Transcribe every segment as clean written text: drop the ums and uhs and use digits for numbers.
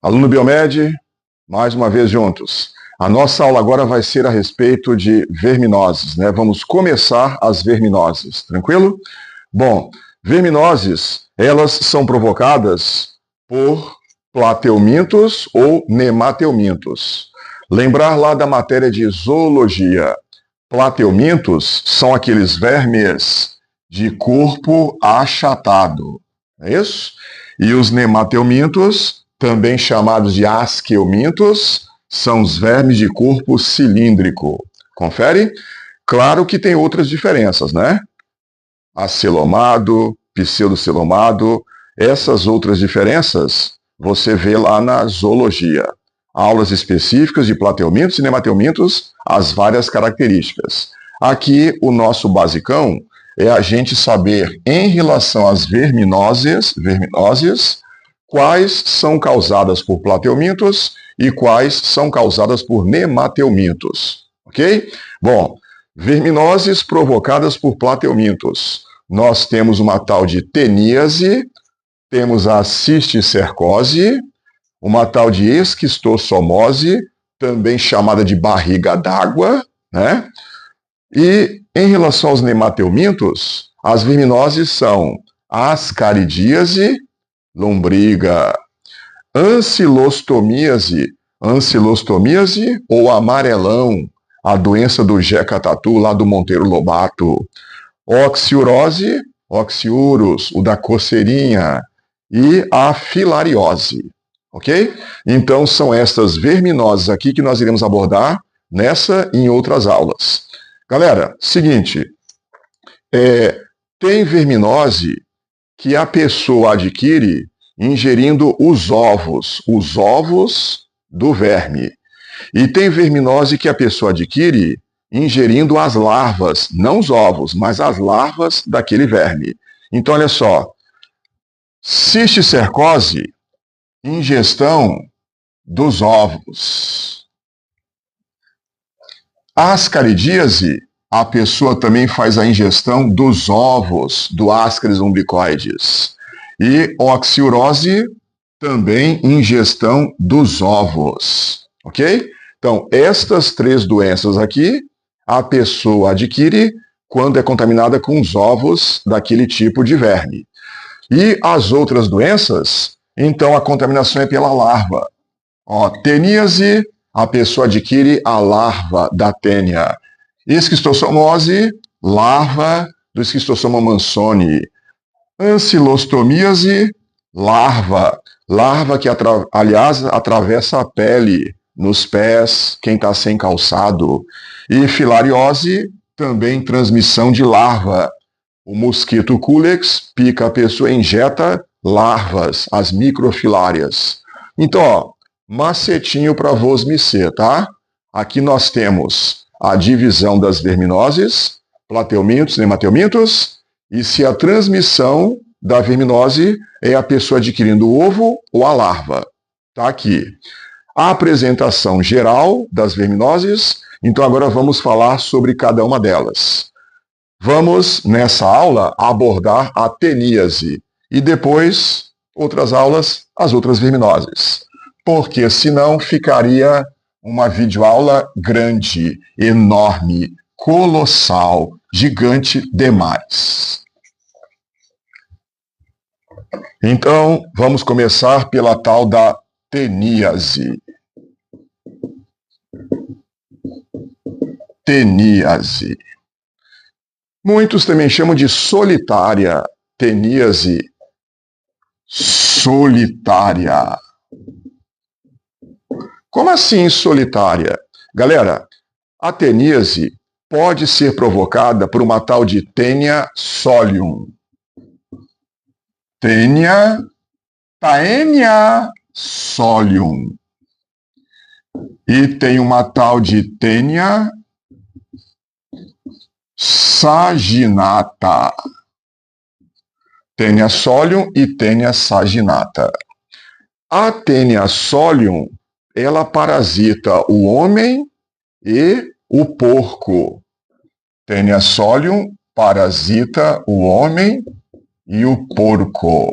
Aluno Biomed, mais uma vez juntos. A nossa aula agora vai ser a respeito de verminoses, né? Vamos começar as verminoses, tranquilo? Bom, verminoses, elas são provocadas por plateumintos ou nemateumintos. Lembrar lá da matéria de zoologia. Plateumintos são aqueles vermes de corpo achatado, não é isso? E os nemateumintos, também chamados de asqueumintos, são os vermes de corpo cilíndrico. Confere? Claro que tem outras diferenças, né? Acelomado, pseudocelomado, essas outras diferenças você vê lá na zoologia. Aulas específicas de plateumintos e nemateumintos, as várias características. Aqui, o nosso basicão é a gente saber, em relação às verminoses, quais são causadas por plateumintos e quais são causadas por nemateumintos. Ok? Bom, verminoses provocadas por plateumintos. Nós temos uma tal de teníase, temos a cisticercose, uma tal de esquistossomose, também chamada de barriga d'água, né? E em relação aos nemateumintos, as verminoses são ascaridíase, lombriga, ancilostomíase ou amarelão, a doença do Jeca Tatu, lá do Monteiro Lobato, oxiurose, oxiurus, o da coceirinha, e a filariose, ok? Então são estas verminoses aqui que nós iremos abordar nessa e em outras aulas. Galera, seguinte, tem verminose que a pessoa adquire ingerindo os ovos do verme. E tem verminose que a pessoa adquire ingerindo as larvas, não os ovos, mas as larvas daquele verme. Então, olha só, cisticercose, ingestão dos ovos. Ascaridíase, a pessoa também faz a ingestão dos ovos do Ascaris umbilicoides. E oxiurose, também ingestão dos ovos. Ok? Então, estas três doenças aqui, a pessoa adquire quando é contaminada com os ovos daquele tipo de verme. E as outras doenças, então a contaminação é pela larva. Ó, teníase, a pessoa adquire a larva da tênia. Esquistossomose, larva do Schistosoma mansoni. Ancilostomíase, larva que, aliás, atravessa a pele, nos pés, quem está sem calçado. E filariose, também transmissão de larva. O mosquito culex pica a pessoa e injeta larvas, as microfilárias. Então, ó, macetinho para vos mecer, tá? Aqui nós temos a divisão das verminoses, plateumintos, nemateumintos, e se a transmissão da verminose é a pessoa adquirindo o ovo ou a larva. Tá aqui. A apresentação geral das verminoses, então agora vamos falar sobre cada uma delas. Vamos, nessa aula, abordar a teníase e depois, outras aulas, as outras verminoses. Porque senão ficaria uma videoaula grande, enorme, colossal, gigante demais. Então, vamos começar pela tal da teníase. Teníase. Muitos também chamam de solitária, teníase solitária. Como assim solitária? Galera, a teníase pode ser provocada por uma tal de Taenia solium. Taenia solium. E tem uma tal de Taenia saginata. Taenia solium e Taenia saginata. A Taenia solium, ela parasita o homem e o porco. Taenia solium parasita o homem e o porco.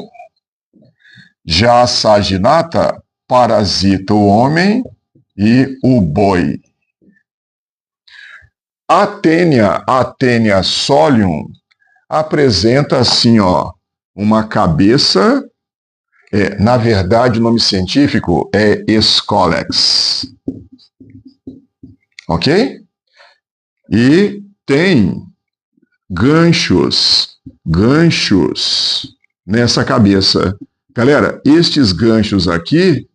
Já a saginata parasita o homem e o boi. A Taenia solium, apresenta assim, ó, uma cabeça, na verdade o nome científico é Scolex, ok? E tem ganchos nessa cabeça. Galera, estes ganchos aqui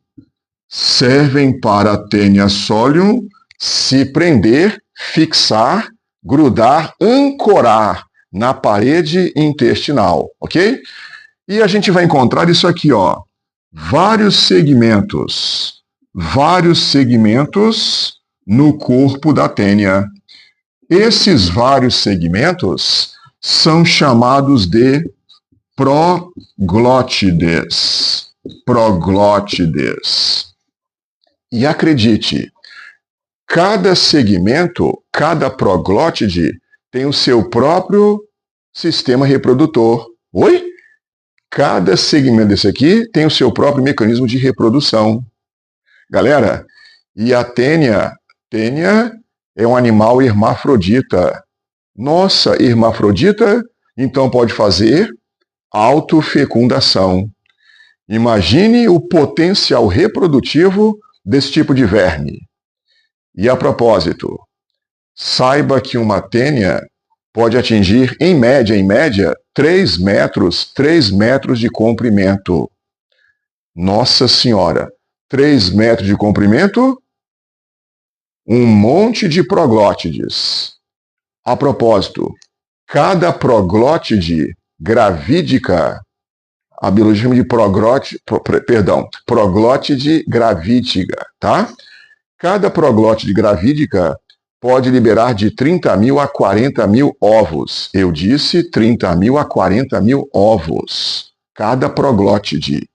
servem para a Taenia solium se prender, fixar, grudar, ancorar na parede intestinal, ok? E a gente vai encontrar isso aqui, ó, vários segmentos no corpo da tênia. Esses vários segmentos são chamados de proglótides. E acredite, cada segmento, cada proglótide tem o seu próprio sistema reprodutor. Oi? Cada segmento desse aqui tem o seu próprio mecanismo de reprodução. Galera, e a tênia é um animal hermafrodita. Nossa, hermafrodita, então pode fazer autofecundação. Imagine o potencial reprodutivo desse tipo de verme. E a propósito, saiba que uma tênia pode atingir, em média, 3 metros de comprimento. Nossa Senhora, 3 metros de comprimento, um monte de proglótides. A propósito, cada proglótide gravídica, a biologia chama de proglótide gravídica, tá? Cada proglótide gravídica pode liberar de 30 mil a 40 mil ovos. Eu disse 30 mil a 40 mil ovos. Cada proglótide.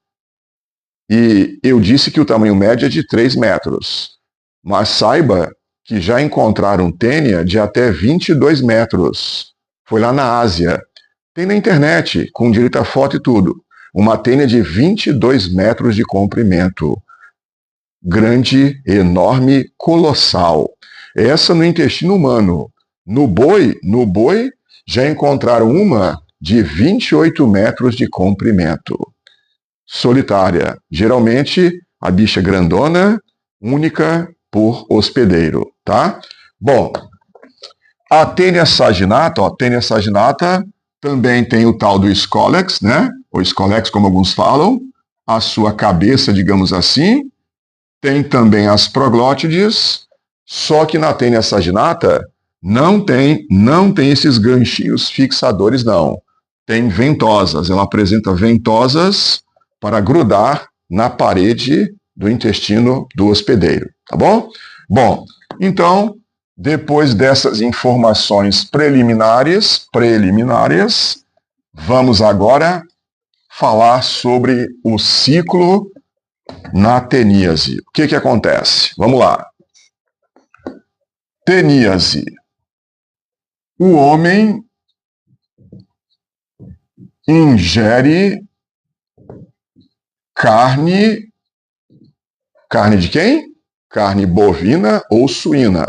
E eu disse que o tamanho médio é de 3 metros. Mas saiba que já encontraram tênia de até 22 metros. Foi lá na Ásia. Tem na internet, com direito a foto e tudo. Uma tênia de 22 metros de comprimento. Grande, enorme, colossal. Essa no intestino humano. No boi já encontraram uma de 28 metros de comprimento. Solitária. Geralmente, a bicha grandona, única por hospedeiro, tá? Bom, a Taenia saginata também tem o tal do Scolex, né? Ou Scolex, como alguns falam, a sua cabeça, digamos assim. Tem também as proglótides, só que na Taenia saginata não tem esses ganchinhos fixadores, não. Tem ventosas, ela apresenta ventosas para grudar na parede do intestino do hospedeiro, tá bom? Bom, então, depois dessas informações preliminares, vamos agora falar sobre o ciclo na teníase. O que acontece? Vamos lá. Teníase. O homem ingere carne de quem? Carne bovina ou suína.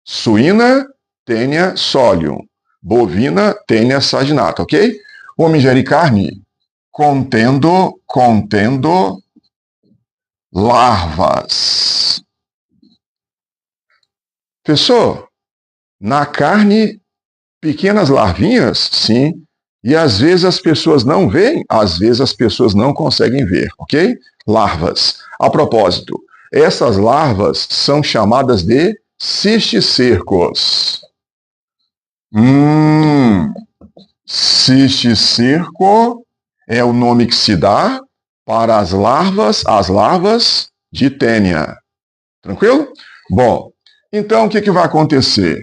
Suína, Taenia solium. Bovina, Taenia saginata, ok? O homem ingere carne contendo larvas. Professor, na carne, pequenas larvinhas? Sim. E às vezes as pessoas não veem, às vezes as pessoas não conseguem ver, ok? Larvas. A propósito, essas larvas são chamadas de cisticercos. Cisticerco é o nome que se dá para as larvas de tênia. Tranquilo? Bom, então o que vai acontecer?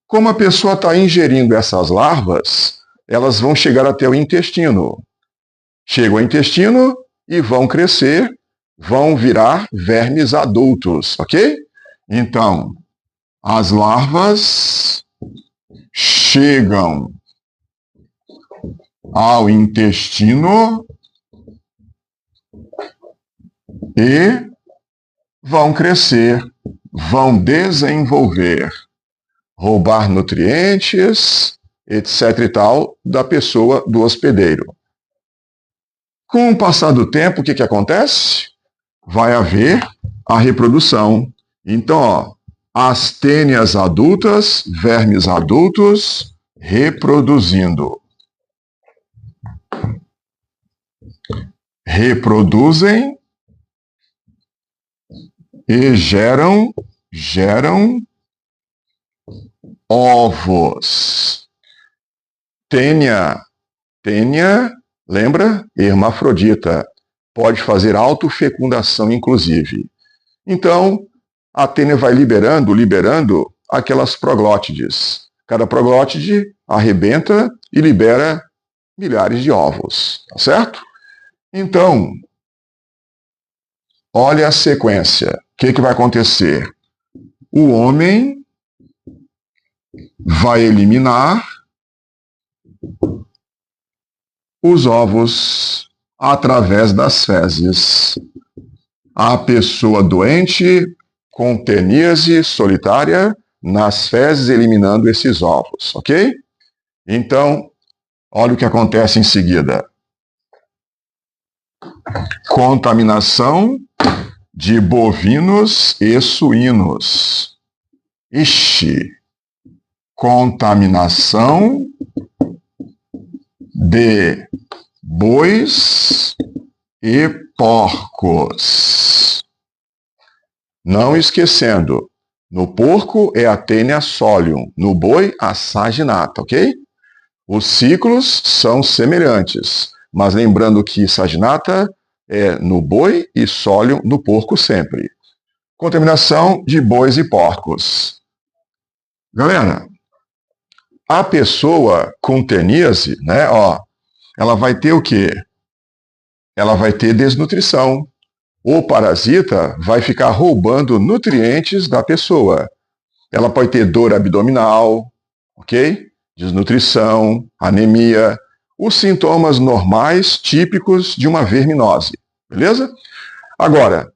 Como a pessoa está ingerindo essas larvas, elas vão chegar até o intestino. Chegam ao intestino e vão crescer, vão virar vermes adultos, ok? Então, as larvas chegam ao intestino e vão crescer, vão desenvolver, roubar nutrientes, etc. e tal, da pessoa, do hospedeiro. Com o passar do tempo, o que acontece? Vai haver a reprodução. Então, ó, as tênias adultas, vermes adultos, reproduzindo. Reproduzem e geram ovos. Tênia, lembra? Hermafrodita. Pode fazer autofecundação, inclusive. Então, a tênia vai liberando aquelas proglótides. Cada proglótide arrebenta e libera milhares de ovos, tá certo? Então, olha a sequência. O que vai acontecer? O homem vai eliminar os ovos através das fezes. A pessoa doente com teníase solitária nas fezes eliminando esses ovos, ok? Então, olha o que acontece em seguida. Contaminação de bovinos e suínos. Ixi! Contaminação de bois e porcos. Não esquecendo, no porco é a tênia solium, no boi a saginata, ok? Os ciclos são semelhantes, mas lembrando que saginata é no boi e solium no porco sempre. Contaminação de bois e porcos. Galera, a pessoa com teníase, né, ó, ela vai ter o quê? Ela vai ter desnutrição. O parasita vai ficar roubando nutrientes da pessoa. Ela pode ter dor abdominal, ok? Desnutrição, anemia, os sintomas normais típicos de uma verminose, beleza? Agora,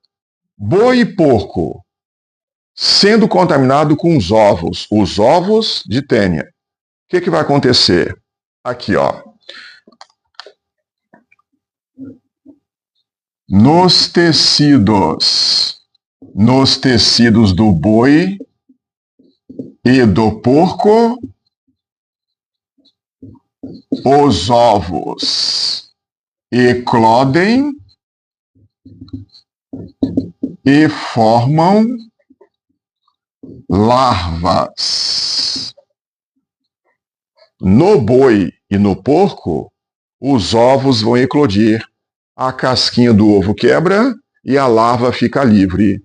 boi e porco sendo contaminado com os ovos de tênia. O que vai acontecer? Aqui, ó. Nos tecidos do boi e do porco, os ovos eclodem e formam larvas. No boi e no porco, os ovos vão eclodir, a casquinha do ovo quebra e a larva fica livre.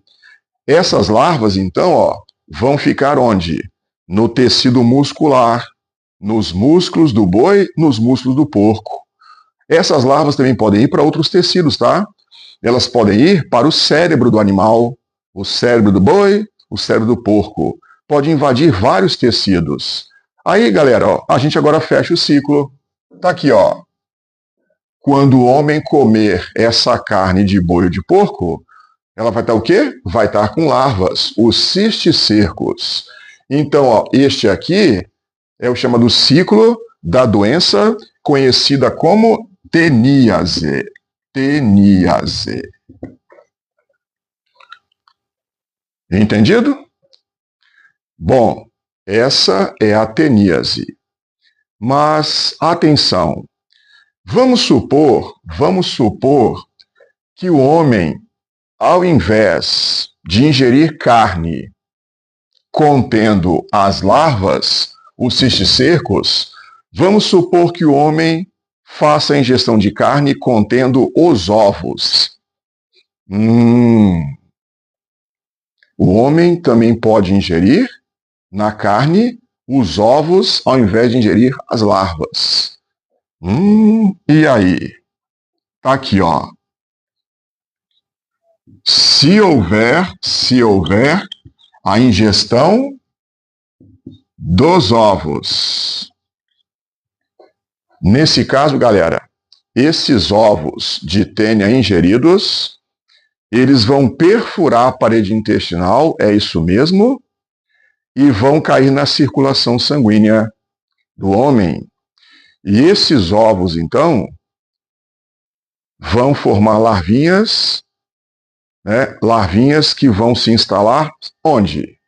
Essas larvas, então, ó, vão ficar onde? No tecido muscular, nos músculos do boi, nos músculos do porco. Essas larvas também podem ir para outros tecidos, tá? Elas podem ir para o cérebro do animal, o cérebro do boi, o cérebro do porco. Pode invadir vários tecidos. Aí, galera, ó, a gente agora fecha o ciclo. Tá aqui, ó. Quando o homem comer essa carne de boi ou de porco, ela vai estar o quê? Vai estar com larvas, os cisticercos. Então, ó, este aqui é o chamado ciclo da doença conhecida como teníase. Teníase. Entendido? Bom, essa é a teníase. Mas, atenção, vamos supor que o homem, ao invés de ingerir carne contendo as larvas, os cisticercos, vamos supor que o homem faça a ingestão de carne contendo os ovos. O homem também pode ingerir na carne os ovos ao invés de ingerir as larvas. E aí? Tá aqui, ó. Se houver a ingestão dos ovos. Nesse caso, galera, esses ovos de tênia ingeridos, eles vão perfurar a parede intestinal, é isso mesmo, e vão cair na circulação sanguínea do homem. E esses ovos, então, vão formar larvinhas, né? Larvinhas que vão se instalar onde?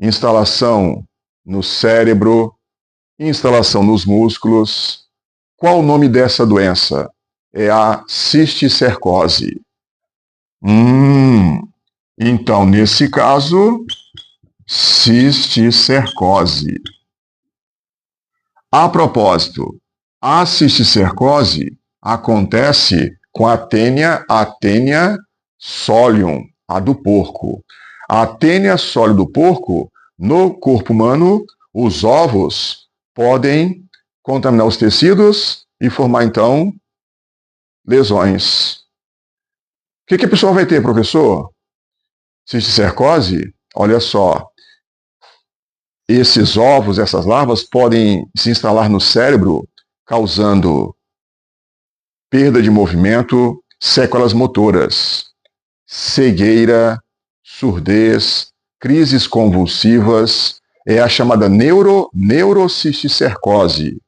Instalação no cérebro, instalação nos músculos. Qual o nome dessa doença? É a cisticercose. Então, nesse caso, cisticercose. A propósito, a cisticercose acontece com a Taenia solium, a do porco. A Taenia solium do porco, no corpo humano, os ovos podem contaminar os tecidos e formar, então, lesões. O que a pessoa vai ter, professor? Cisticercose? Olha só. Esses ovos, essas larvas, podem se instalar no cérebro, causando perda de movimento, sequelas motoras, cegueira, surdez, crises convulsivas, é a chamada neurocisticercose.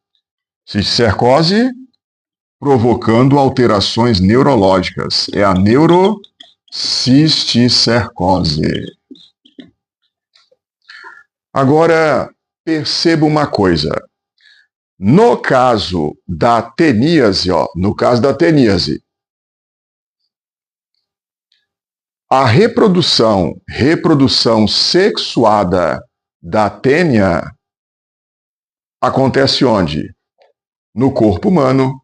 Cisticercose provocando alterações neurológicas, é a neurocisticercose. Agora, perceba uma coisa. No caso da teníase, a reprodução sexuada da tênia acontece onde? No corpo humano.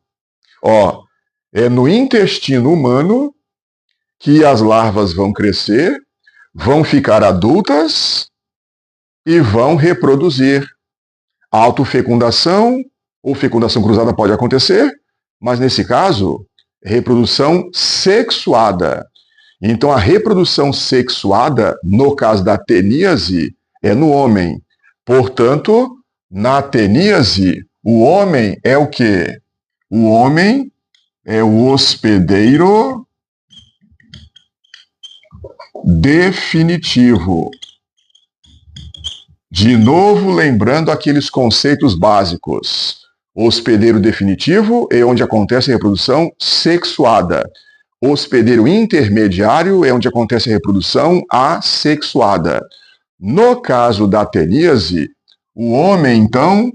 É no intestino humano que as larvas vão crescer, vão ficar adultas e vão reproduzir. Autofecundação ou fecundação cruzada pode acontecer, mas nesse caso, reprodução sexuada. Então, a reprodução sexuada, no caso da teníase, é no homem. Portanto, na teníase, o homem é o quê? O homem é o hospedeiro definitivo. De novo, lembrando aqueles conceitos básicos. Hospedeiro definitivo é onde acontece a reprodução sexuada. Hospedeiro intermediário é onde acontece a reprodução assexuada. No caso da teníase, o homem, então,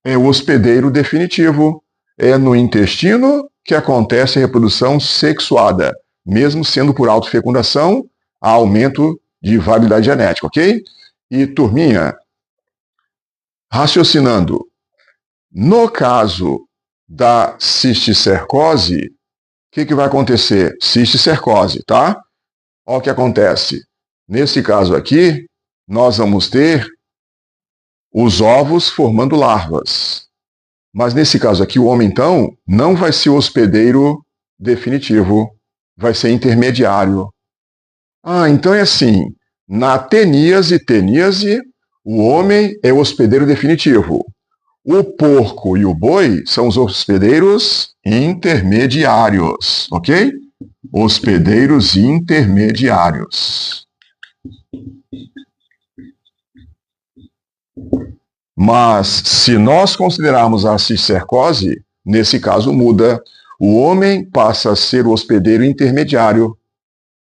é o hospedeiro definitivo. É no intestino que acontece a reprodução sexuada, mesmo sendo por autofecundação, há aumento de variabilidade genética, ok? E, turminha, raciocinando, no caso da cisticercose, o que vai acontecer? Cisticercose, tá? Olha o que acontece. Nesse caso aqui, nós vamos ter os ovos formando larvas. Mas nesse caso aqui, o homem, então, não vai ser o hospedeiro definitivo, vai ser intermediário. Então é assim, na teníase, o homem é o hospedeiro definitivo. O porco e o boi são os hospedeiros intermediários, ok? Hospedeiros intermediários. Mas, se nós considerarmos a cisticercose, nesse caso muda. O homem passa a ser o hospedeiro intermediário.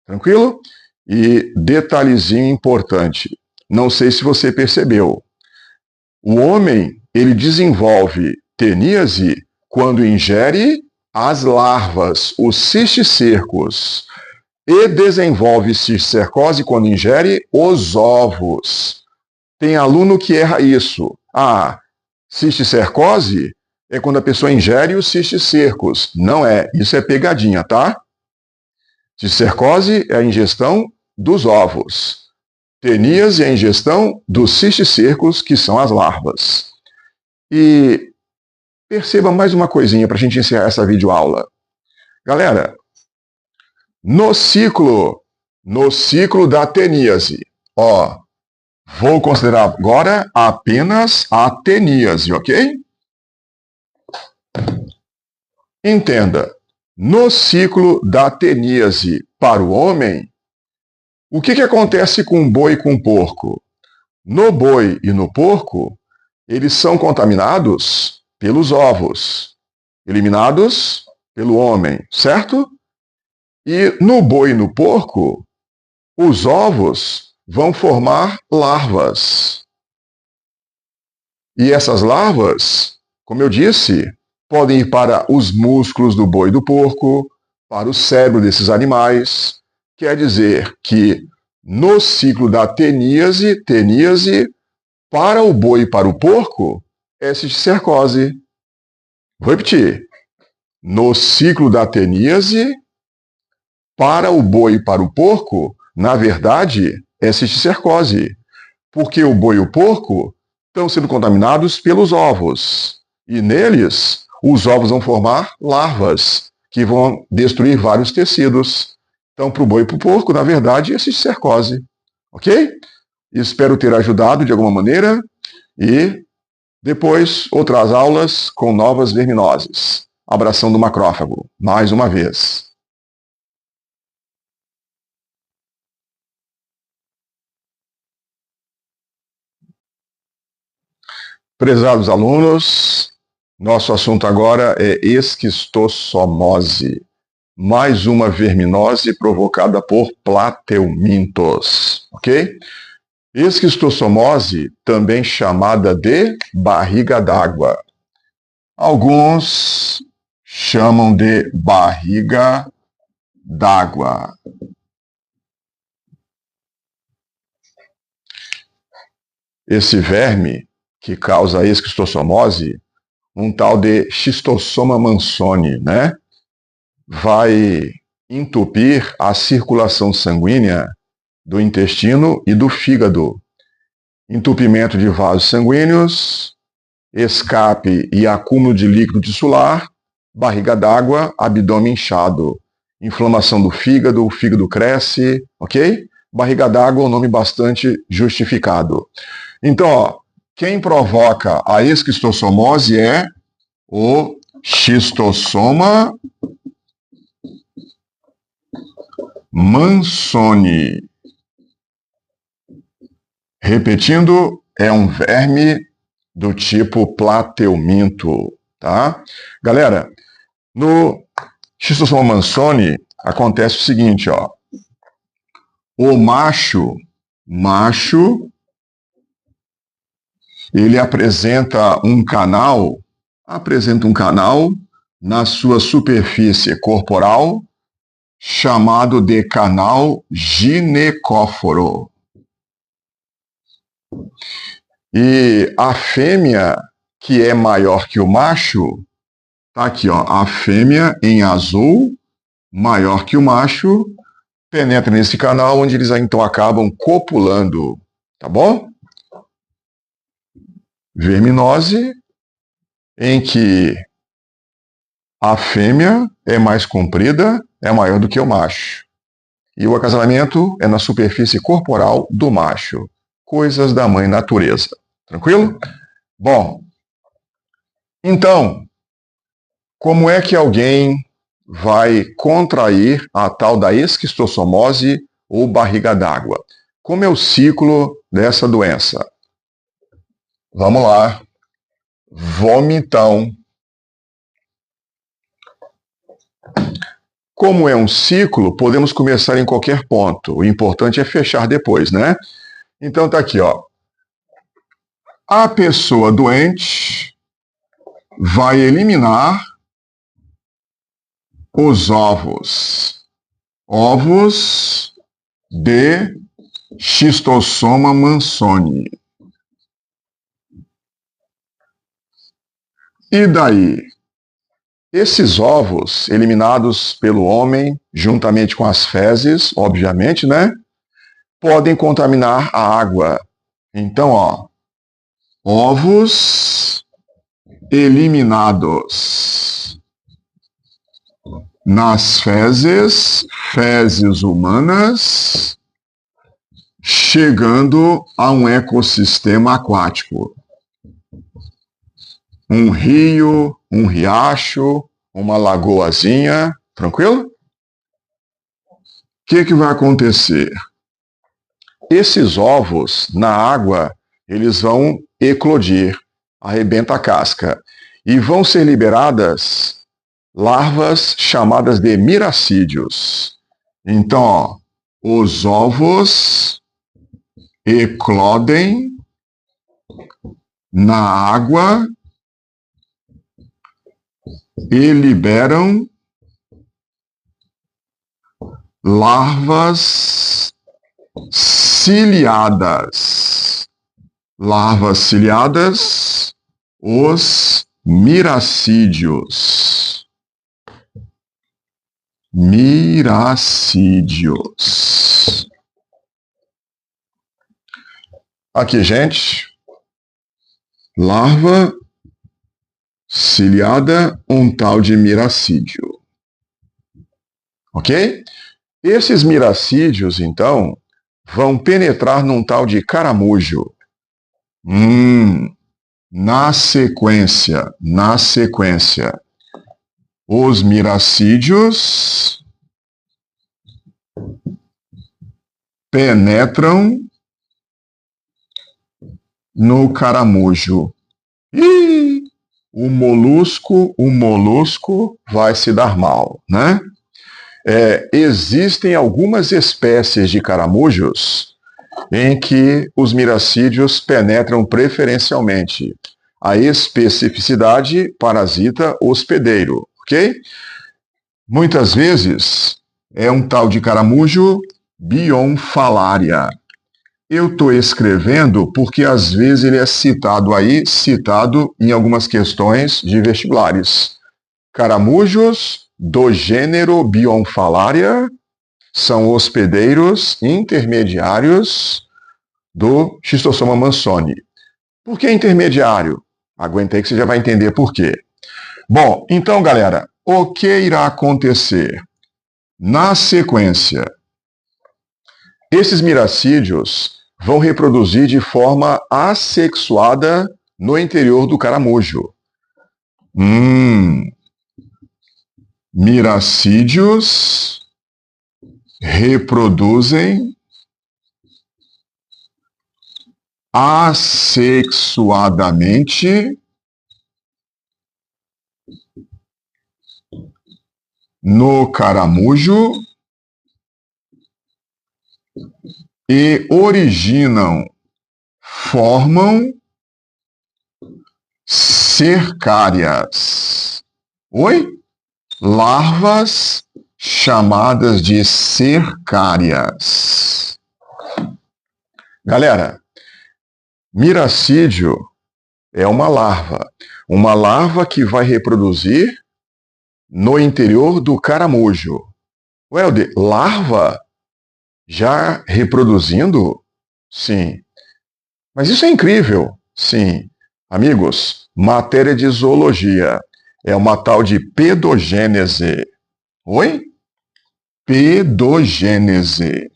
Tranquilo? E detalhezinho importante. Não sei se você percebeu. O homem, ele desenvolve teníase quando ingere as larvas, os cisticercos, e desenvolve cisticercose quando ingere os ovos. Tem aluno que erra isso. Cisticercose é quando a pessoa ingere os cisticercos. Não é, isso é pegadinha, tá? Cisticercose é a ingestão dos ovos. Teníase é a ingestão dos cisticercos, que são as larvas. E perceba mais uma coisinha para a gente encerrar essa videoaula. Galera, no ciclo da teníase, vou considerar agora apenas a teníase, ok? Entenda, no ciclo da teníase, para o homem, o que acontece com o boi e com o porco? No boi e no porco, eles são contaminados pelos ovos, eliminados pelo homem, certo? E no boi e no porco, os ovos vão formar larvas. E essas larvas, como eu disse, podem ir para os músculos do boi e do porco, para o cérebro desses animais. Quer dizer que no ciclo da teníase, para o boi e para o porco, é cisticercose. Vou repetir. No ciclo da teníase, para o boi e para o porco, na verdade, é cisticercose. Porque o boi e o porco estão sendo contaminados pelos ovos. E neles, os ovos vão formar larvas, que vão destruir vários tecidos. Então, para o boi e para o porco, na verdade, é cisticercose. Ok? Espero ter ajudado de alguma maneira. E depois, outras aulas com novas verminoses. Abração do macrófago, mais uma vez. Prezados alunos, nosso assunto agora é esquistossomose, mais uma verminose provocada por plateumintos, ok? Esquistossomose, também chamada de barriga d'água. Alguns chamam de barriga d'água. Esse verme que causa a esquistossomose, um tal de Schistossoma mansoni, né? Vai entupir a circulação sanguínea do intestino e do fígado. Entupimento de vasos sanguíneos, escape e acúmulo de líquido tissular, barriga d'água, abdômen inchado. Inflamação do fígado, o fígado cresce, ok? Barriga d'água é um nome bastante justificado. Então, ó, quem provoca a esquistossomose é o Schistossoma mansoni. Repetindo, é um verme do tipo plateuminto, tá? Galera, no Schistossoma mansoni acontece o seguinte, ó. O macho, ele apresenta um canal na sua superfície corporal chamado de canal ginecóforo. E a fêmea, que é maior que o macho, tá aqui, ó, a fêmea em azul, maior que o macho, penetra nesse canal onde eles então acabam copulando, tá bom? Verminose, em que a fêmea é mais comprida, é maior do que o macho. E o acasalamento é na superfície corporal do macho. Coisas da mãe natureza. Tranquilo? Bom, então, como é que alguém vai contrair a tal da esquistossomose ou barriga d'água? Como é o ciclo dessa doença? Vamos lá. Vomitão. Como é um ciclo, podemos começar em qualquer ponto. O importante é fechar depois, né? Então tá aqui, ó. A pessoa doente vai eliminar os ovos. Ovos de Schistossoma mansoni. E daí? Esses ovos, eliminados pelo homem, juntamente com as fezes, obviamente, né? Podem contaminar a água. Então, ó, ovos eliminados nas fezes humanas, chegando a um ecossistema aquático. Um rio, um riacho, uma lagoazinha, tranquilo? que vai acontecer? Esses ovos na água, eles vão eclodir, arrebenta a casca, e vão ser liberadas larvas chamadas de miracídios. Então, ó, os ovos eclodem na água e liberam larvas ciliadas. Larvas ciliadas, os miracídios. Miracídios. Aqui, gente. Larva ciliada, um tal de miracídio. Ok? Esses miracídios, então, vão penetrar num tal de caramujo. Na sequência, os miracídios penetram no caramujo. E o molusco vai se dar mal, né? Existem algumas espécies de caramujos em que os miracídios penetram preferencialmente. A especificidade parasita hospedeiro, ok? Muitas vezes é um tal de caramujo Bionfalaria. Eu estou escrevendo porque às vezes ele é citado em algumas questões de vestibulares. Caramujos do gênero Bionfalaria são hospedeiros intermediários do Schistosoma mansoni. Por que intermediário? Aguenta aí que você já vai entender por quê. Bom, então, galera, o que irá acontecer? Na sequência, esses miracídios vão reproduzir de forma assexuada no interior do caramujo. Miracídios reproduzem assexuadamente no caramujo e formam cercárias. Larvas chamadas de cercárias. Galera, miracídio é uma larva que vai reproduzir no interior do caramujo. Welder, larva já reproduzindo? Sim. Mas isso é incrível. Sim. Amigos, matéria de zoologia. É uma tal de pedogênese. Pedogênese.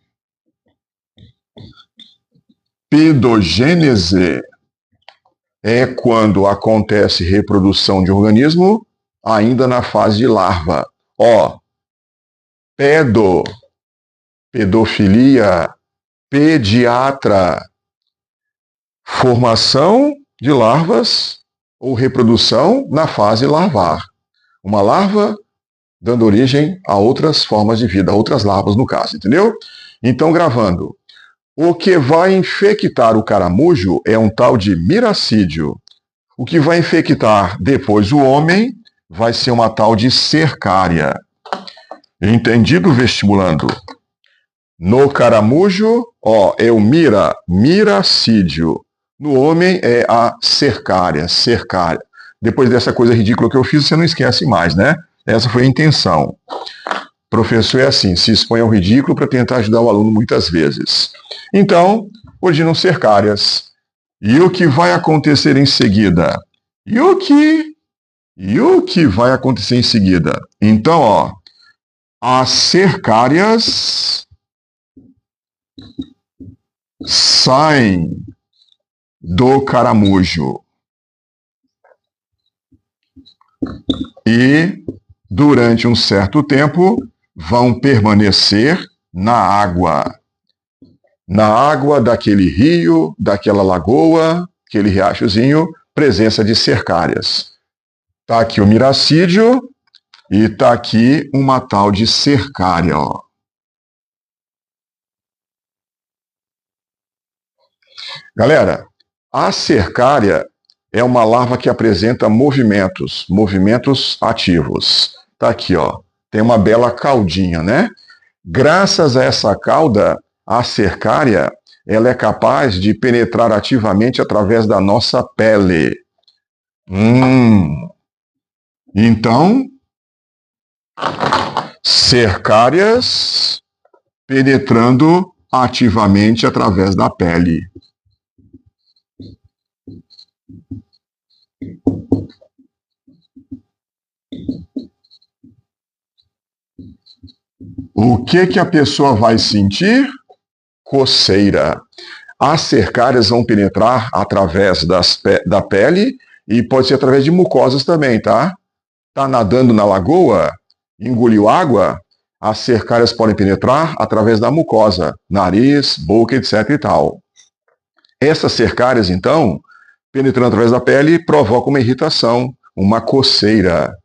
Pedogênese é quando acontece reprodução de organismo ainda na fase de larva. Pedofilia, pediatra, formação de larvas ou reprodução na fase larvar. Uma larva dando origem a outras formas de vida, outras larvas no caso, entendeu? Então, gravando. O que vai infectar o caramujo é um tal de miracídio. O que vai infectar depois o homem vai ser uma tal de cercária. Entendido, vestibulando? No caramujo, é o miracídio. No homem é a cercária. Depois dessa coisa ridícula que eu fiz, você não esquece mais, né? Essa foi a intenção. Professor é assim, se expõe ao ridículo para tentar ajudar o aluno muitas vezes. Então, originam cercárias. E o que vai acontecer em seguida? E o que vai acontecer em seguida? Então, as cercárias saem do caramujo e, durante um certo tempo, vão permanecer na água. Na água daquele rio, daquela lagoa, aquele riachozinho, presença de cercárias. Tá aqui o miracídio e tá aqui uma tal de cercária, ó. Galera, a cercária é uma larva que apresenta movimentos ativos. Tá aqui, ó. Tem uma bela caudinha, né? Graças a essa cauda, a cercária, ela é capaz de penetrar ativamente através da nossa pele. Então, cercárias penetrando ativamente através da pele. O que a pessoa vai sentir? Coceira. As cercárias vão penetrar através da pele e pode ser através de mucosas também, tá? Tá nadando na lagoa, engoliu água, as cercárias podem penetrar através da mucosa, nariz, boca, etc e tal. Essas cercárias, então, penetrando através da pele, provocam uma irritação, uma coceira.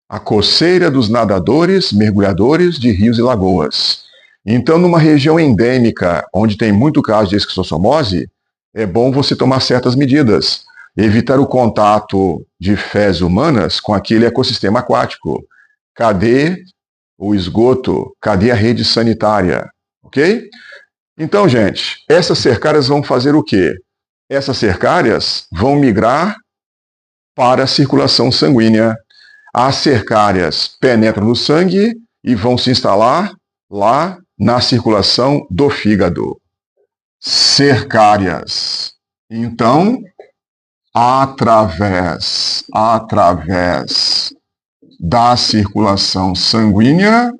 A coceira dos nadadores, mergulhadores de rios e lagoas. Então, numa região endêmica, onde tem muito caso de esquistossomose, é bom você tomar certas medidas. Evitar o contato de fezes humanas com aquele ecossistema aquático. Cadê o esgoto? Cadê a rede sanitária? Ok? Então, gente, essas cercárias vão fazer o quê? Essas cercárias vão migrar para a circulação sanguínea. As cercárias penetram no sangue e vão se instalar lá na circulação do fígado. Cercárias. Então, através da circulação sanguínea,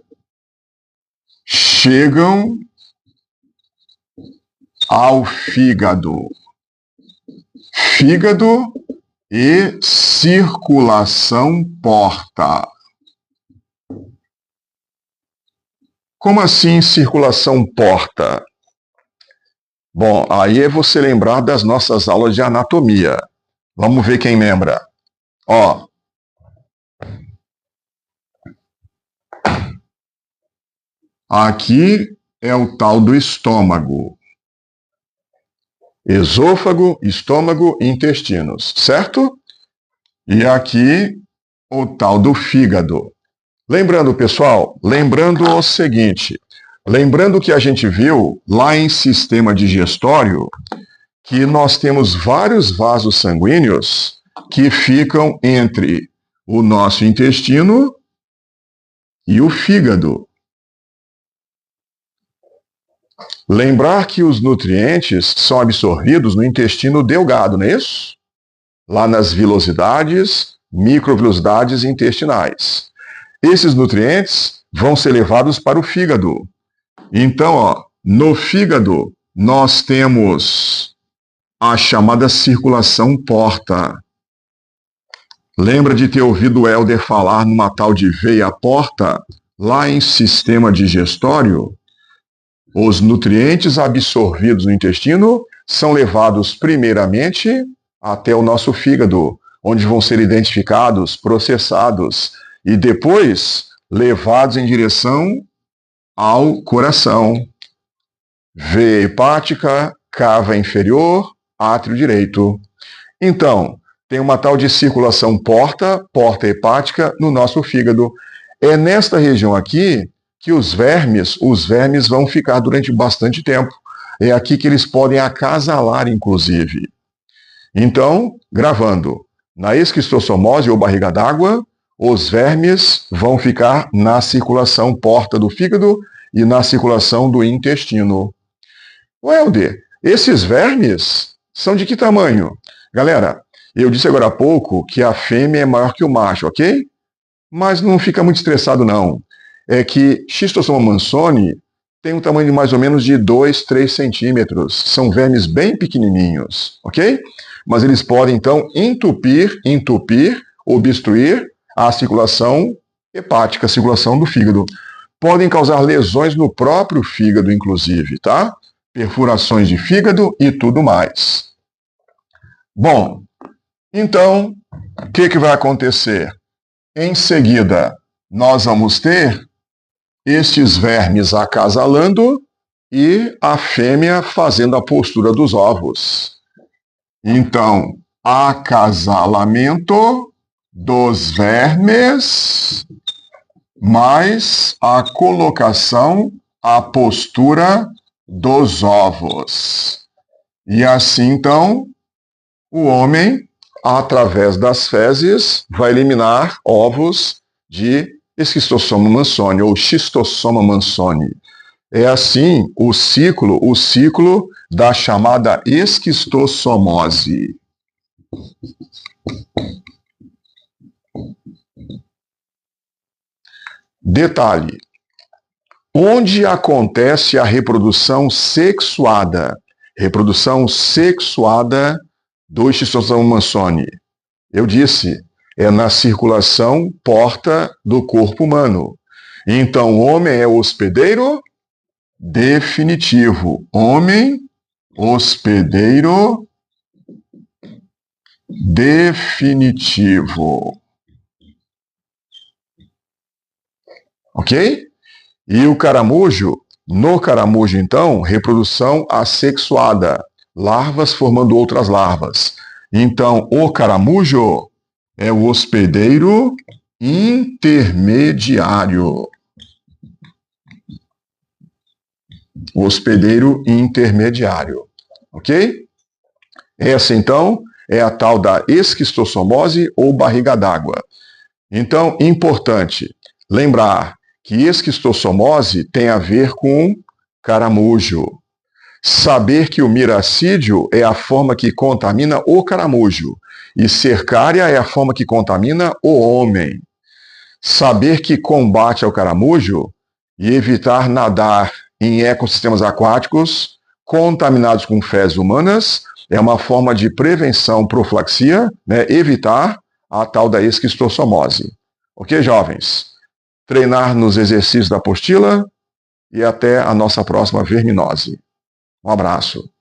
chegam ao fígado. Fígado e circulação porta. Como assim circulação porta? Bom, aí é você lembrar das nossas aulas de anatomia. Vamos ver quem lembra. Ó. Aqui é o tal do estômago. Esôfago, estômago e intestinos, certo? E aqui o tal do fígado. Lembrando, pessoal, lembrando o seguinte, lembrando que a gente viu lá em sistema digestório que nós temos vários vasos sanguíneos que ficam entre o nosso intestino e o fígado. Lembrar que os nutrientes são absorvidos no intestino delgado, não é isso? Lá nas vilosidades, microvilosidades intestinais. Esses nutrientes vão ser levados para o fígado. Então, ó, no fígado, nós temos a chamada circulação porta. Lembra de ter ouvido o Helder falar numa tal de veia porta, lá em sistema digestório? Os nutrientes absorvidos no intestino são levados primeiramente até o nosso fígado, onde vão ser identificados, processados e depois levados em direção ao coração. Veia hepática, cava inferior, átrio direito. Então, tem uma tal de circulação porta hepática no nosso fígado. É nesta região aqui que os vermes vão ficar durante bastante tempo. É aqui que eles podem acasalar, inclusive. Então, gravando, na esquistossomose ou barriga d'água, os vermes vão ficar na circulação porta do fígado e na circulação do intestino. Helder, esses vermes são de que tamanho? Galera, eu disse agora há pouco que a fêmea é maior que o macho, ok? Mas não fica muito estressado, não. É que Schistosoma mansoni tem um tamanho de mais ou menos de 2, 3 centímetros. São vermes bem pequenininhos, ok? Mas eles podem, então, entupir, obstruir a circulação hepática, a circulação do fígado. podem causar lesões no próprio fígado, inclusive, tá? Perfurações de fígado e tudo mais. Bom, então, o que vai acontecer? Em seguida, nós vamos ter estes vermes acasalando e a fêmea fazendo a postura dos ovos. Então, acasalamento dos vermes mais a colocação, a postura dos ovos. E assim, então, o homem, através das fezes, vai eliminar ovos de Esquistossoma mansoni ou Xistossoma mansoni. É assim o ciclo da chamada esquistossomose. Detalhe: onde acontece a reprodução sexuada? Reprodução sexuada do Xistossoma mansoni. Eu disse, é na circulação porta do corpo humano. Então, o homem é o hospedeiro definitivo. Homem, hospedeiro definitivo. Ok? E o caramujo, no caramujo, então, reprodução assexuada. Larvas formando outras larvas. Então, o caramujo é o hospedeiro intermediário. O hospedeiro intermediário. Ok? Essa, então, é a tal da esquistossomose ou barriga d'água. Então, importante lembrar que esquistossomose tem a ver com caramujo. Saber que o miracídio é a forma que contamina o caramujo e cercária é a forma que contamina o homem. Saber que combate ao caramujo e evitar nadar em ecossistemas aquáticos contaminados com fezes humanas é uma forma de prevenção, profilaxia, né, evitar a tal da esquistossomose. Ok, jovens? Treinar nos exercícios da apostila e até a nossa próxima verminose. Um abraço.